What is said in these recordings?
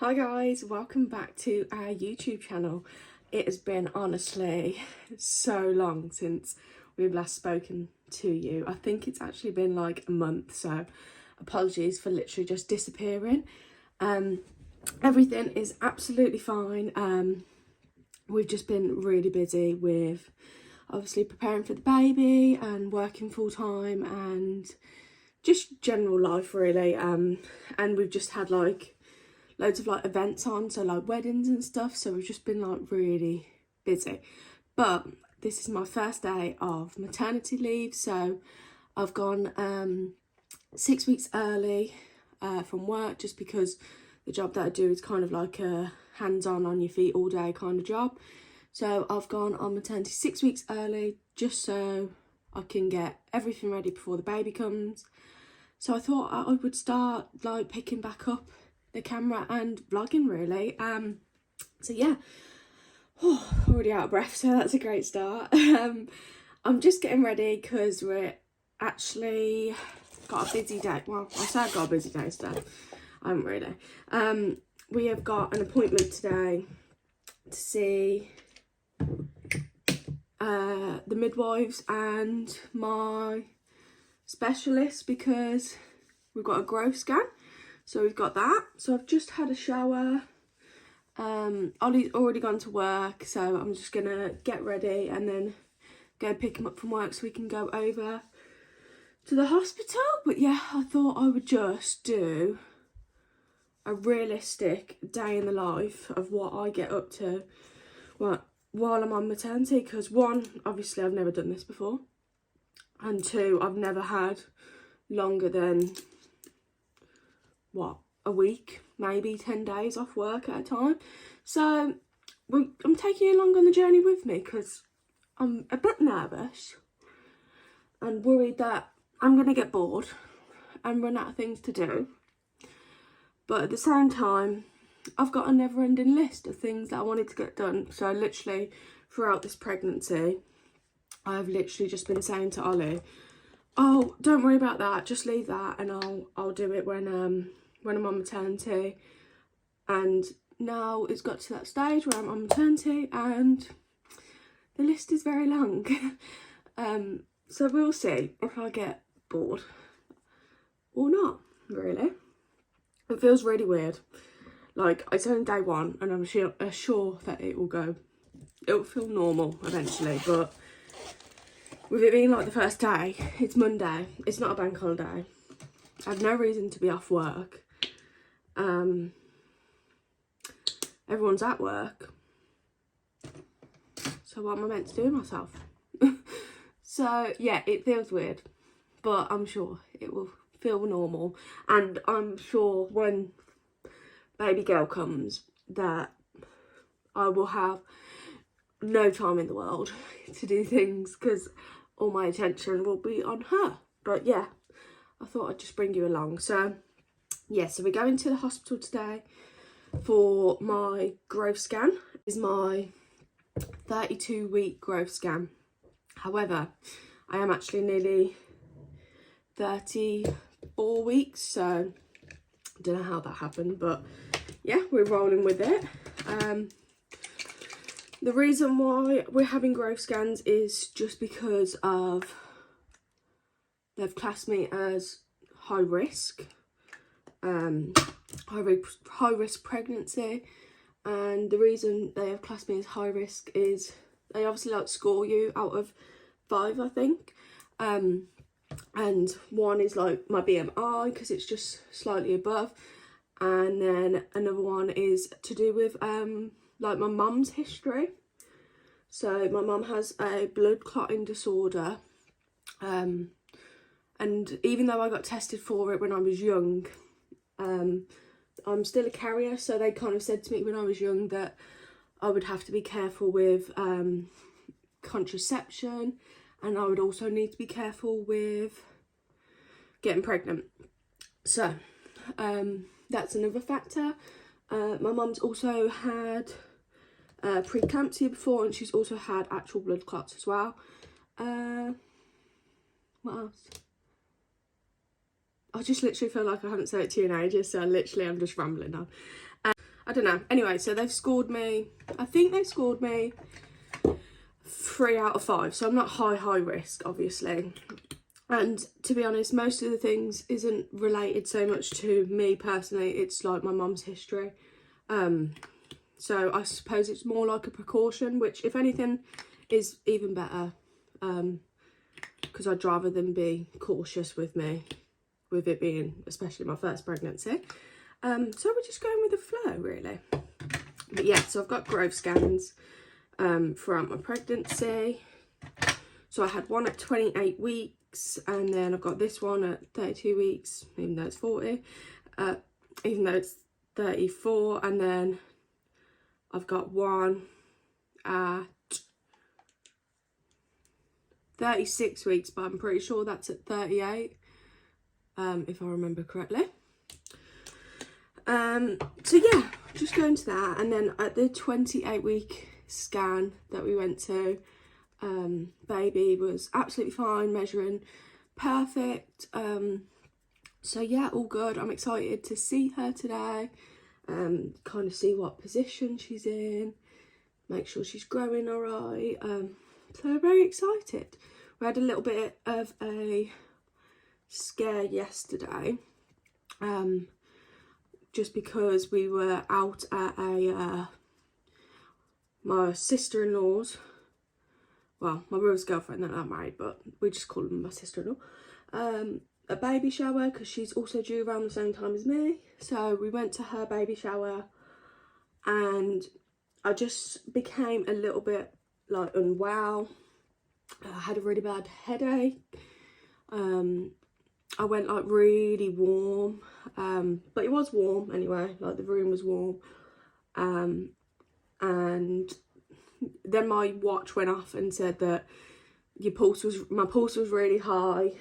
Hi guys, welcome back to our YouTube channel. It has been honestly so long since we've last spoken to you. I think it's actually been like a month, so apologies for literally just disappearing. Everything is absolutely fine. We've just been really busy with obviously preparing for the baby and working full time and just general life really. And we've just had like loads of like events on, so like weddings and stuff, so we've just been like really busy. But this is my first day of maternity leave, so I've gone 6 weeks early from work, just because the job that I do is kind of like a hands-on on your feet all day kind of job. So I've gone on maternity 6 weeks early just so I can get everything ready before the baby comes. So I thought I would start like picking back up the camera and vlogging really. So yeah, already out of breath, so that's a great start. I'm just getting ready because we're actually got a busy day. Well, I said I've got a busy day today. I haven't really. We have got an appointment today to see the midwives and my specialist because we've got a growth scan. So we've got that. So I've just had a shower. Ollie's already gone to work, so I'm just gonna get ready and then go pick him up from work so we can go over to the hospital. But yeah, I thought I would just do a realistic day in the life of what I get up to while I'm on maternity, because one, obviously I've never done this before, and two, I've never had longer than a week, maybe 10 days off work at a time. So I'm taking you along on the journey with me because I'm a bit nervous and worried that I'm going to get bored and run out of things to do. But at the same time, I've got a never-ending list of things that I wanted to get done. So literally throughout this pregnancy, I've literally just been saying to Ollie, oh, don't worry about that, just leave that and I'll do it when I'm on maternity. And now it's got to that stage where I'm on maternity and the list is very long. So we'll see if I get bored or not, really. It feels really weird. Like, it's only day one and I'm sure that it'll feel normal eventually, but with it being like the first day, it's Monday, it's not a bank holiday, I have no reason to be off work. Everyone's at work, so what am I meant to do with myself? So yeah, it feels weird, but I'm sure it will feel normal, and I'm sure when baby girl comes that I will have no time in the world to do things because all my attention will be on her. But yeah, I thought I'd just bring you along. So yeah, so we're going to the hospital today for my growth scan. Is my 32-week growth scan. However, I am actually nearly 34 weeks, so I don't know how that happened, but yeah, we're rolling with it. The reason why we're having growth scans is just because of they've classed me as high risk pregnancy, and the reason they have classed me as high risk is they obviously like score you out of 5, I think, and one is like my BMI because it's just slightly above, and then another one is to do with like my mum's history. So my mum has a blood clotting disorder, and even though I got tested for it when I was young, I'm still a carrier, so they kind of said to me when I was young that I would have to be careful with contraception, and I would also need to be careful with getting pregnant. So that's another factor. My mum's also had preeclampsia before, and she's also had actual blood clots as well. What else? I just literally feel like I haven't said it to you in ages, so literally I'm just rambling now. I don't know. Anyway, so they've scored me, I think they scored me 3 out of 5. So I'm not high risk, obviously. And to be honest, most of the things isn't related so much to me personally. It's like my mum's history. So I suppose it's more like a precaution, which if anything is even better. Because I'd rather them be cautious with me, with it being especially my first pregnancy. So we're just going with the flow, really. But yeah, so I've got growth scans throughout my pregnancy. So I had one at 28 weeks, and then I've got this one at 32 weeks, even though it's 40, even though it's 34, and then I've got one at 36 weeks, but I'm pretty sure that's at 38, if I remember correctly. So yeah, just going to that, and then at the 28-week scan that we went to, baby was absolutely fine, measuring perfect. So yeah, all good. I'm excited to see her today, kind of see what position she's in, make sure she's growing all right. So I'm very excited. We had a little bit of a scare yesterday, just because we were out at my sister-in-law's, well, my brother's girlfriend, they're not married, but we just call them my sister-in-law, a baby shower, because she's also due around the same time as me. So we went to her baby shower, and I just became a little bit like unwell. I had a really bad headache. I went like really warm, but it was warm anyway, like the room was warm. And then my watch went off and said that my pulse was really high.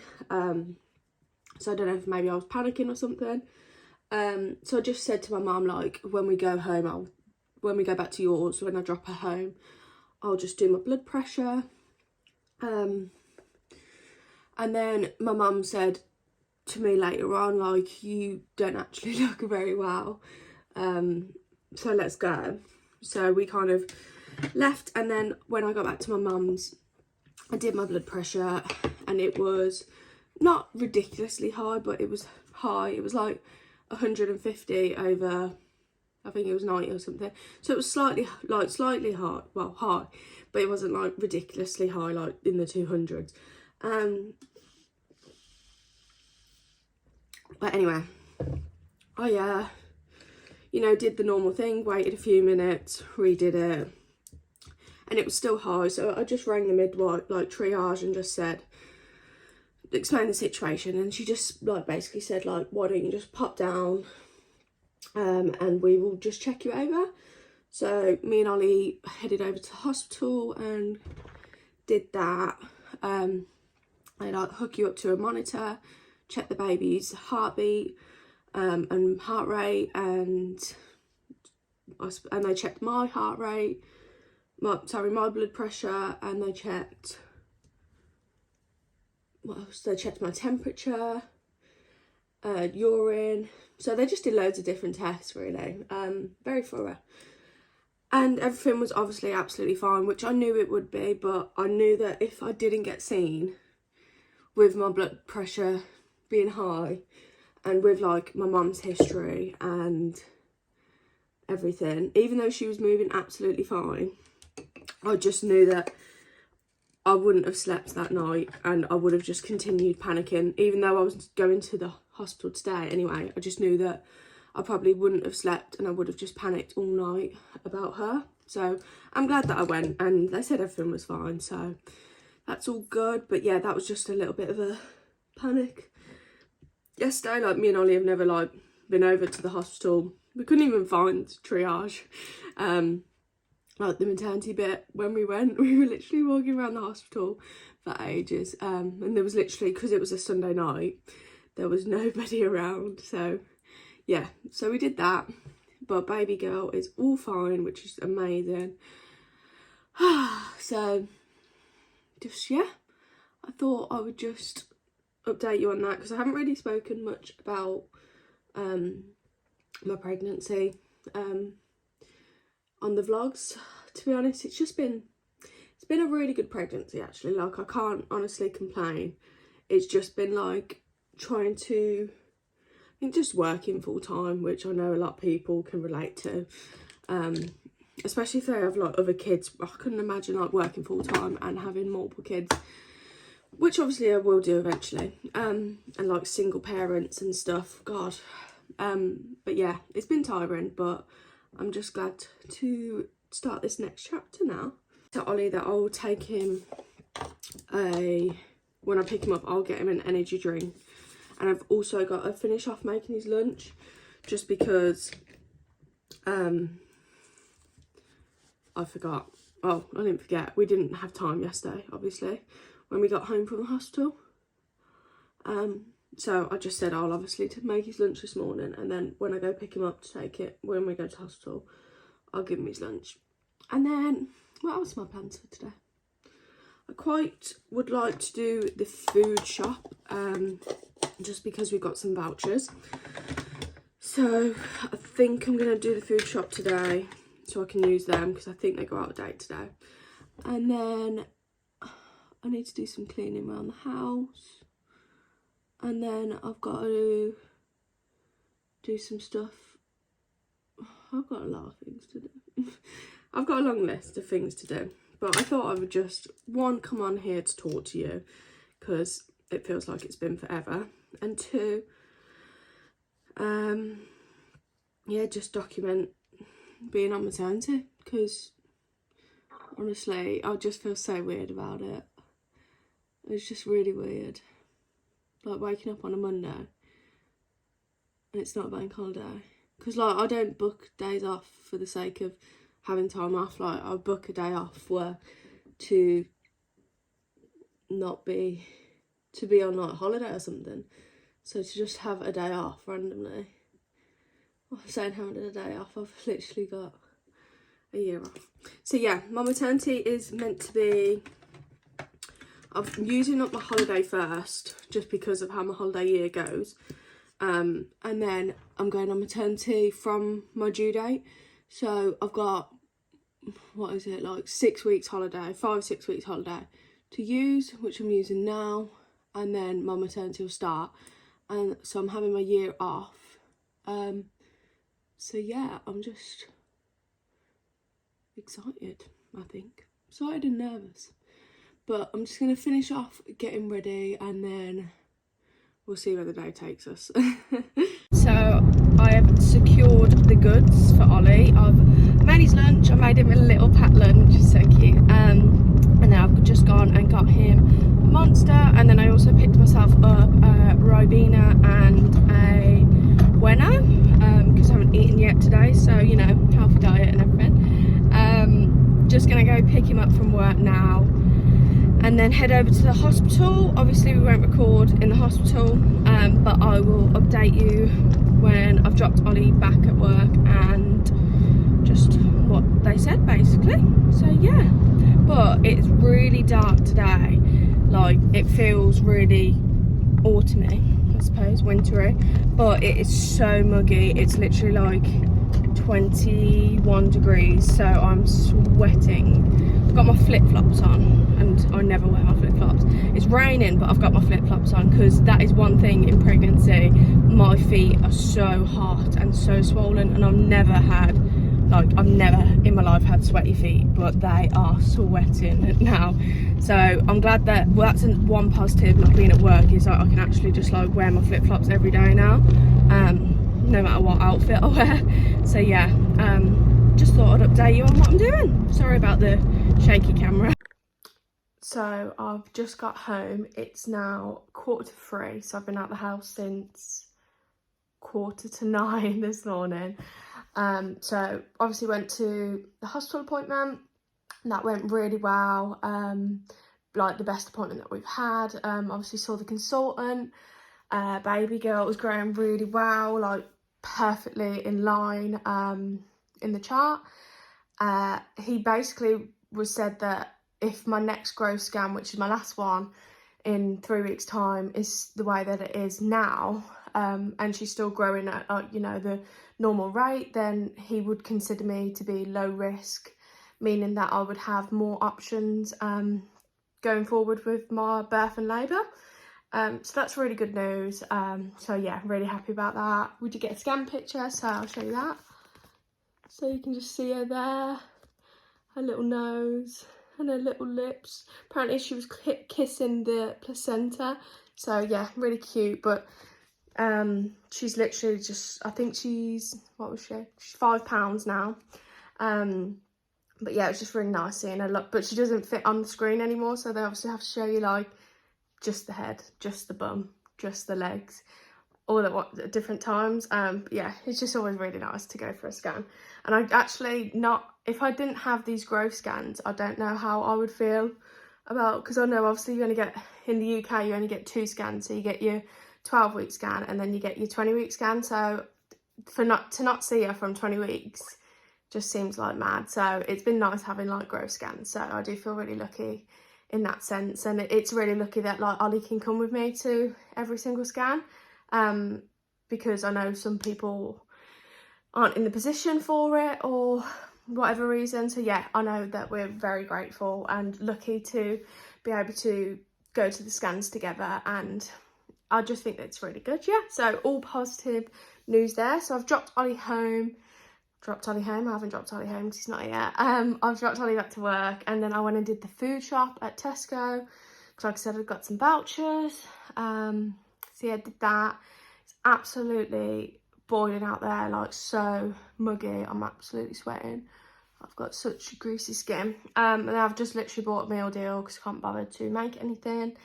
So I don't know if maybe I was panicking or something. So I just said to my mum, like, when we go home, when we go back to yours, when I drop her home, I'll just do my blood pressure. And then my mum said to me later on, like, you don't actually look very well, so let's go. So we kind of left, and then when I got back to my mum's, I did my blood pressure, and it was not ridiculously high, but it was high. It was like 150 over, I think it was 90 or something. So it was slightly high, well, high, but it wasn't like ridiculously high, like in the 200s. But anyway, I did the normal thing, waited a few minutes, redid it, and it was still high. So I just rang the midwife, like triage, and just explained the situation, and she just like basically said, like, why don't you just pop down, and we will just check you over. So me and Ollie headed over to the hospital and did that. They like hook you up to a monitor, check the baby's heartbeat, and heart rate, and they checked my heart rate, my blood pressure, and they checked, what else? They checked my temperature, urine. So they just did loads of different tests, really. Very thorough. And everything was obviously absolutely fine, which I knew it would be, but I knew that if I didn't get seen with my blood pressure being high, and with like my mum's history and everything, even though she was moving absolutely fine, I just knew that I wouldn't have slept that night, and I would have just continued panicking. Even though I was going to the hospital today anyway, I just knew that I probably wouldn't have slept, and I would have just panicked all night about her. So I'm glad that I went, and they said everything was fine, so that's all good. But yeah, that was just a little bit of a panic yesterday. Like, me and Ollie have never like been over to the hospital. We couldn't even find triage, like the maternity bit. When we went, we were literally walking around the hospital for ages, and there was literally, because it was a Sunday night, there was nobody around. So yeah, so we did that, but baby girl is all fine, which is amazing. So just, yeah, I thought I would just update you on that, because I haven't really spoken much about my pregnancy on the vlogs. To be honest, it's been a really good pregnancy actually. Like, I can't honestly complain. It's just been like trying to, I think, just working full time, which I know a lot of people can relate to, especially if they have like other kids. I couldn't imagine like working full time and having multiple kids, which obviously I will do eventually, and like single parents and stuff, God. But yeah, it's been tiring, but I'm just glad to start this next chapter now. To Ollie, that I'll take him when I pick him up, I'll get him an energy drink, and I've also got to finish off making his lunch, just because I forgot. Oh, I didn't forget, we didn't have time yesterday, obviously, when we got home from the hospital. So I just said I'll obviously to make his lunch this morning, and then when I go pick him up to take it, when we go to hospital, I'll give him his lunch. And then, what else are my plans for today? I quite would like to do the food shop, just because we've got some vouchers. So I think I'm going to do the food shop today, so I can use them, because I think they go out of date today. And then I need to do some cleaning around the house. And then I've got to do some stuff. I've got a lot of things to do. I've got a long list of things to do. But I thought I would just, one, come on here to talk to you, because it feels like it's been forever. And two, yeah, just document being on maternity, because honestly, I just feel so weird about it. It's just really weird. Like waking up on a Monday and it's not a bank holiday. Because like, I don't book days off for the sake of having time off. Like, I book a day off to be on like holiday or something. So to just have a day off randomly. I'm saying having a day off, I've literally got a year off. So yeah, my maternity is meant to be, I'm using up my holiday first, just because of how my holiday year goes. And then I'm going on maternity from my due date. So I've got, what is it, like 6 weeks holiday, 5-6 weeks holiday to use, which I'm using now. And then my maternity will start. And so I'm having my year off. So yeah, I'm just excited, I think. Excited and nervous. But I'm just going to finish off getting ready, and then we'll see where the day takes us. So I have secured the goods for Ollie. I've made his lunch. I made him a little packed lunch, so cute. And then I've just gone and got him a Monster, and then I also picked myself up a Ribena and a Bueno, because I haven't eaten yet today, so you know, healthy diet and everything. Just gonna go pick him up from work now, and then head over to the hospital. Obviously we won't record in the hospital, but I will update you when I've dropped Ollie back at work and just what they said basically. So yeah, but it's really dark today. Like, it feels really autumny, I suppose, wintry, but it is so muggy. It's literally like 21 degrees, so I'm sweating. I've got my flip-flops on, and I never wear my flip-flops. It's raining, but I've got my flip-flops on, because that is one thing in pregnancy. My feet are so hot and so swollen, and I've never in my life had sweaty feet, but they are sweating now. So I'm glad that, well, that's one positive not being at work, is that I can actually just like wear my flip-flops every day now, no matter what outfit I wear. So yeah, just thought I'd update you on what I'm doing. Sorry about the shaky camera. So I've just got home. It's now 3:15, so I've been out the house since 8:45 this morning. So obviously went to the hospital appointment. That went really well. Like the best appointment that we've had. Obviously saw the consultant. Baby girl was growing really well, like perfectly in line in the chart. He basically said that if my next growth scan, which is my last one in 3 weeks time, is the way that it is now, and she's still growing at you know, the normal rate, then he would consider me to be low risk, meaning that I would have more options going forward with my birth and labour. So that's really good news. So yeah, really happy about that. We did get a scan picture, so I'll show you that. So you can just see her there, her little nose and her little lips. Apparently she was kissing the placenta, so yeah, really cute. But she's literally just, I think she's, what was she? She's 5 pounds now. But yeah, it's just really nice seeing her look. But she doesn't fit on the screen anymore, so they obviously have to show you like just the head, just the bum, just the legs, all at different times. But yeah, it's just always really nice to go for a scan. And I actually if I didn't have these growth scans, I don't know how I would feel about, because I know obviously you only get, in the UK, you only get 2 scans. So you get your 12-week scan and then you get your 20-week scan. So to not see her from 20 weeks just seems like mad. So it's been nice having like growth scans. So I do feel really lucky in that sense, and it's really lucky that like Ollie can come with me to every single scan, because I know some people aren't in the position for it or whatever reason. So yeah, I know that we're very grateful and lucky to be able to go to the scans together, and I just think that's really good. Yeah, so all positive news there. So I've dropped Ollie home. I haven't dropped Ollie home because he's not here. I've dropped Ollie back to work, and then I went and did the food shop at Tesco because, like I said, I've got some vouchers. So yeah, I did that. It's absolutely boiling out there, like so muggy. I'm absolutely sweating. I've got such greasy skin. And I've just literally bought a meal deal because I can't bother to make anything.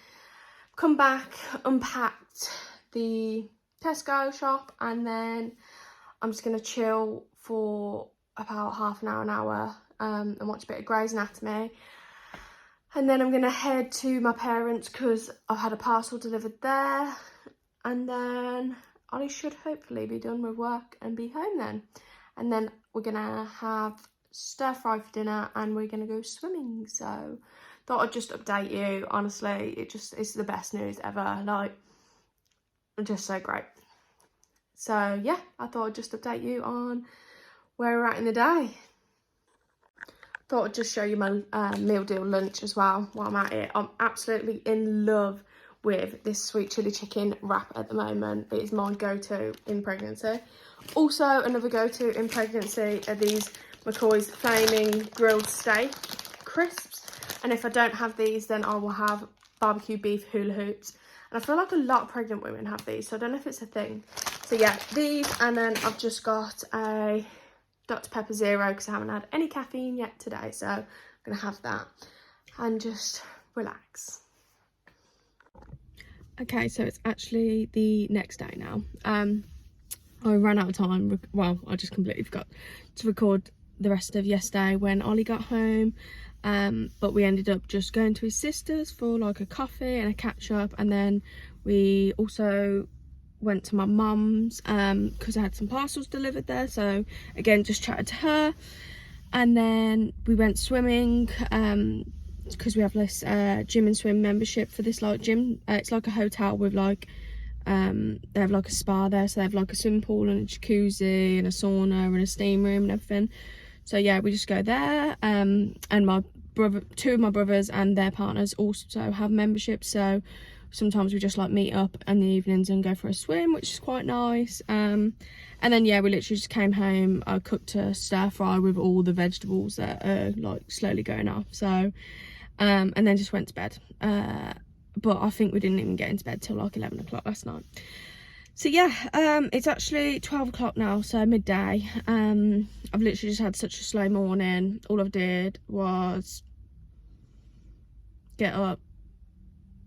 Come back, unpacked the Tesco shop, and then I'm just going to chill for about half an hour, and watch a bit of Grey's Anatomy. And then I'm going to head to my parents because I've had a parcel delivered there. And then Ollie should hopefully be done with work and be home then. And then we're going to have stir fry for dinner and we're going to go swimming. So thought I'd just update you. Honestly, it's the best news ever. Like, just so great. So yeah, I thought I'd just update you on where we're at in the day. Thought I'd just show you my meal deal lunch as well while I'm at it. I'm absolutely in love with this sweet chili chicken wrap at the moment. It is my go-to in pregnancy. Also, another go-to in pregnancy are these McCoy's Flaming Grilled Steak crisps. And if I don't have these, then I will have barbecue beef hula hoops. And I feel like a lot of pregnant women have these, so I don't know if it's a thing. So yeah, these, and then I've just got a Dr. Pepper Zero because I haven't had any caffeine yet today. So I'm going to have that and just relax. Okay, so it's actually the next day now. I ran out of time. Well, I just completely forgot to record the rest of yesterday when Ollie got home. But we ended up just going to his sister's for like a coffee and a catch up, and then we also went to my mum's because I had some parcels delivered there, so again just chatted to her. And then we went swimming because we have this gym and swim membership for this like gym. It's like a hotel with like they have like a spa there, so they have like a swimming pool and a jacuzzi and a sauna and a steam room and everything. So yeah, we just go there, and my brother, 2 of my brothers and their partners also have memberships, so sometimes we just like meet up in the evenings and go for a swim, which is quite nice. And then yeah, we literally just came home. I cooked a stir fry with all the vegetables that are like slowly going off, so and then just went to bed. But I think we didn't even get into bed till like 11 o'clock last night. So yeah, it's actually 12 o'clock now, so midday. I've literally just had such a slow morning. All I did was get up,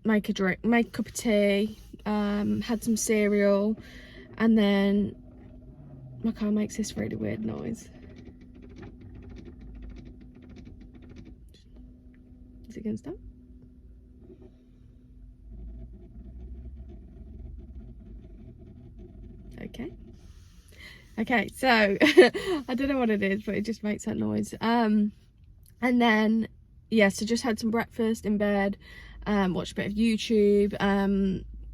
make a drink, make a cup of tea, had some cereal, and then my car makes this really weird noise. Is it gonna stop? Okay, so I don't know what it is, but it just makes that noise. And then yeah, so just had some breakfast in bed, watched a bit of YouTube,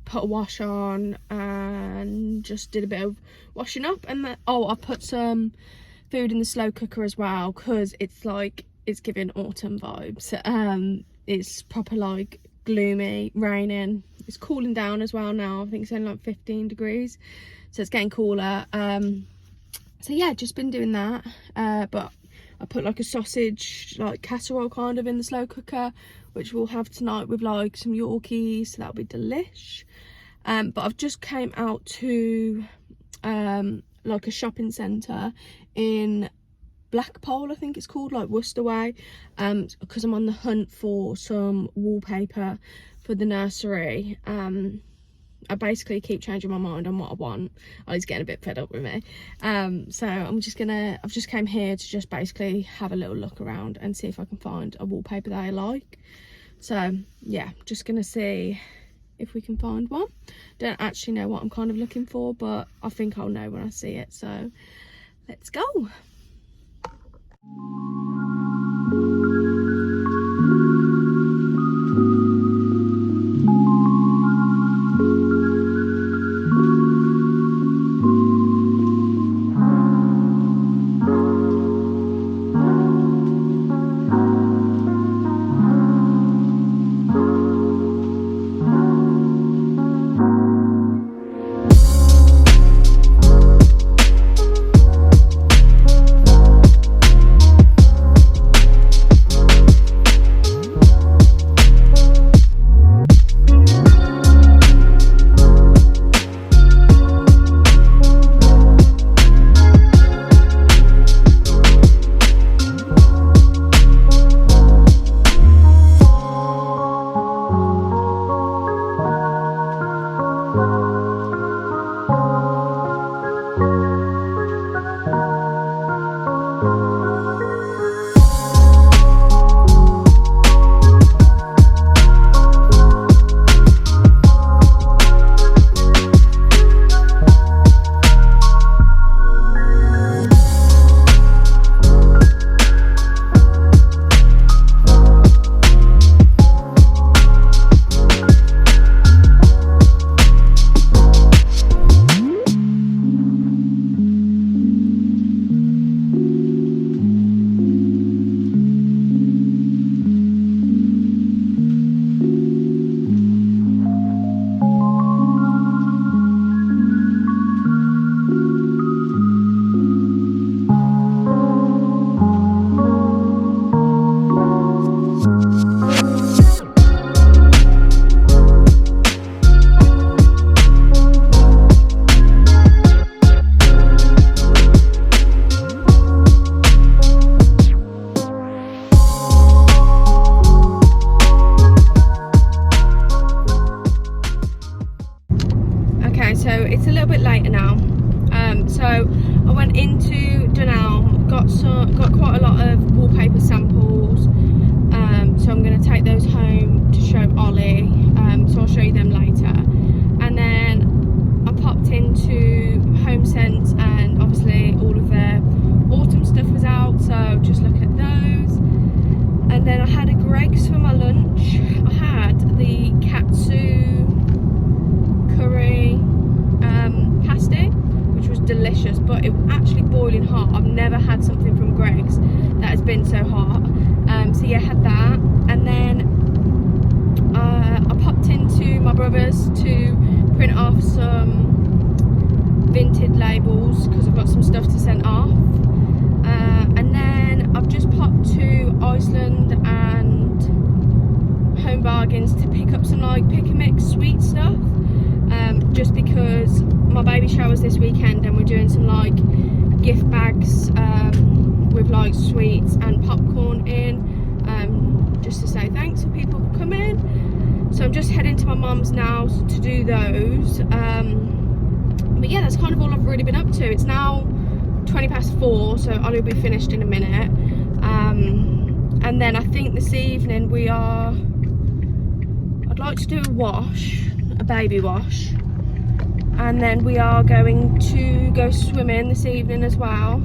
put a wash on and just did a bit of washing up. And then, oh, I put some food in the slow cooker as well, because it's like, it's giving autumn vibes. It's proper like gloomy, raining. It's cooling down as well now. I think it's only like 15 degrees, so it's getting cooler. So yeah, just been doing that. But I put like a sausage like casserole kind of in the slow cooker, which we'll have tonight with like some Yorkies, so that'll be delish. But I've just came out to like a shopping centre in Blackpool, I think it's called, like Worcester way, because I'm on the hunt for some wallpaper for the nursery. I basically keep changing my mind on what I want. Ollie's getting a bit fed up with me. So I've just came here to just basically have a little look around and see if I can find a wallpaper that I like. So yeah, just gonna see if we can find one. Don't actually know what I'm kind of looking for, but I think I'll know when I see it. So let's go. Got quite a lot of wallpaper samples, so I'm going to take those home to show Ollie, so I'll show you them later. And then I popped into Home Sense, and obviously all of their autumn stuff was out, so just look at those. And then I had a Greggs for my lunch. I had the katsu curry pasty, which was delicious, but it was actually boiling hot. I've never had something from Greggs that has been so hot. So yeah, I had that. And then I popped into my brother's to print off some vintage labels because I've got some stuff to send off. And then I've just popped to Iceland and Home Bargains to pick up some like pick and mix sweet stuff, just because my baby shower's this weekend and we're doing some like gift bags with like sweets and popcorn in, just to say thanks for people coming. So I'm just heading to my mum's now to do those. But yeah, that's kind of all I've really been up to. It's now 4:20, so Ollie will be finished in a minute. And then I think this evening I'd like to do a wash, a baby wash, and then we are going to go swimming this evening as well.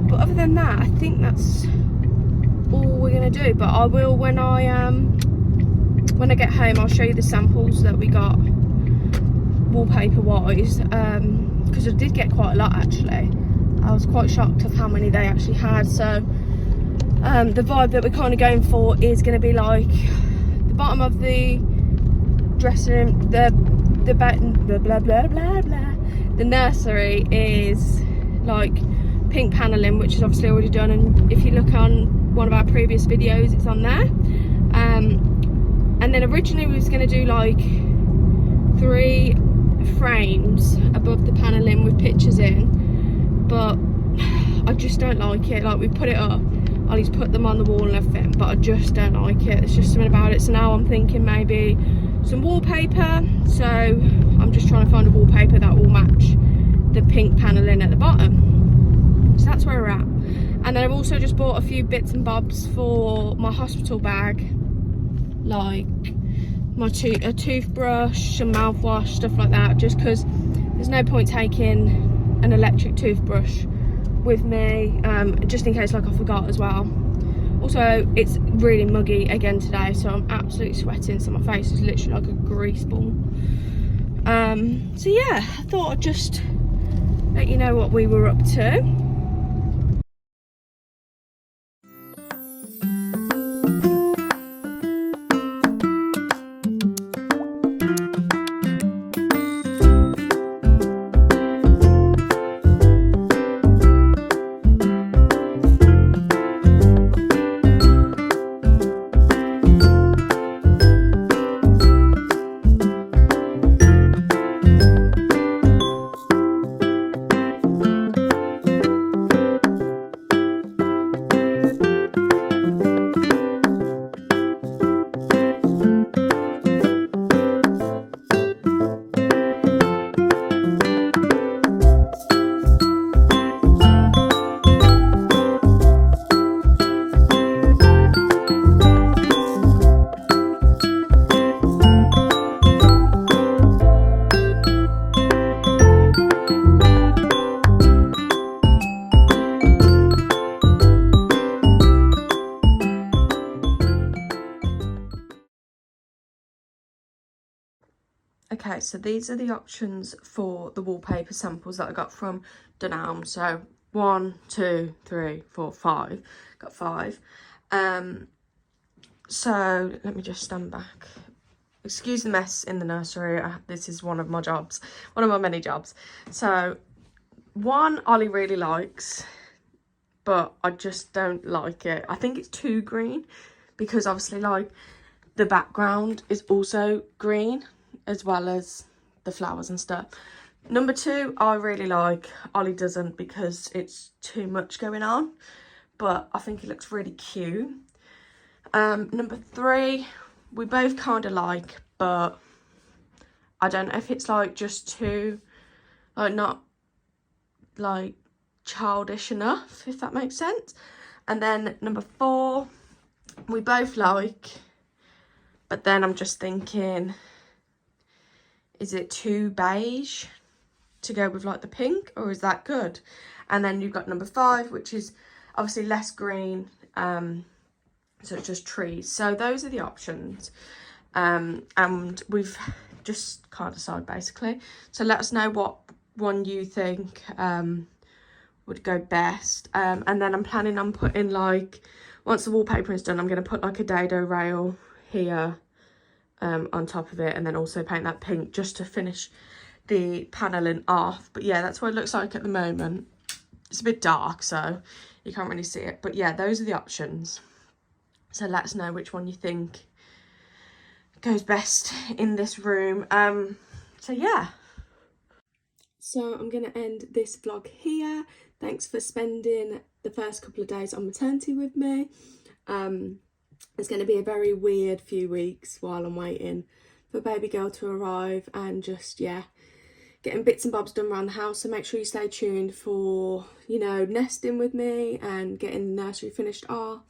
But other than that, I think that's all we're gonna do. But I will, when I when I get home I'll show you the samples that we got wallpaper wise, because I did get quite a lot actually. I was quite shocked of how many they actually had. So the vibe that we're kind of going for is going to be like the bottom of the dressing room, the nursery is like pink paneling, which is obviously already done, and if you look on one of our previous videos it's on there. And then originally we was going to do like 3 frames above the paneling with pictures in, but I just don't like it. Like, we put it up, Ollie's put them on the wall and everything, but I just don't like it. There's just something about it. So now I'm thinking maybe some wallpaper. So I'm just trying to find a wallpaper that will match the pink paneling at the bottom. So that's where we're at. And then I've also just bought a few bits and bobs for my hospital bag, like a toothbrush, some mouthwash, stuff like that, just because there's no point taking an electric toothbrush with me, just in case like I forgot as well. Also, it's really muggy again today, so I'm absolutely sweating, so my face is literally like a grease ball. So yeah, I thought I'd just let you know what we were up to. Okay, so these are the options for the wallpaper samples that I got from Dunelm. So 1, 2, 3, 4, 5. Got 5. So let me just stand back. Excuse the mess in the nursery. This is one of my jobs, one of my many jobs. So one Ollie really likes, but I just don't like it. I think it's too green, because obviously like the background is also green as well as the flowers and stuff. Number 2 I really like. Ollie doesn't, because it's too much going on, but I think it looks really cute. Number 3 we both kind of like, but I don't know if it's like just too like not like childish enough, if that makes sense. And then number 4 we both like, but then I'm just thinking, is it too beige to go with like the pink, or is that good? And then you've got number 5, which is obviously less green, so it's just trees. So those are the options, and we've just can't decide basically. So let us know what one you think would go best. And then I'm planning on putting, like, once the wallpaper is done, I'm going to put like a dado rail here on top of it, and then also paint that pink just to finish the paneling off. But yeah, that's what it looks like at the moment. It's a bit dark, so you can't really see it, but yeah, those are the options. So let us know which one you think goes best in this room. So yeah, so I'm gonna end this vlog here. Thanks for spending the first couple of days on maternity with me. It's going to be a very weird few weeks while I'm waiting for baby girl to arrive, and just, yeah, getting bits and bobs done around the house. So make sure you stay tuned for, you know, nesting with me and getting the nursery finished off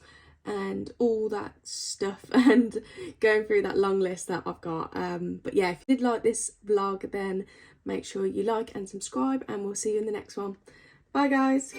and all that stuff, and going through that long list that I've got. But yeah, if you did like this vlog, then make sure you like and subscribe, and we'll see you in the next one. Bye guys.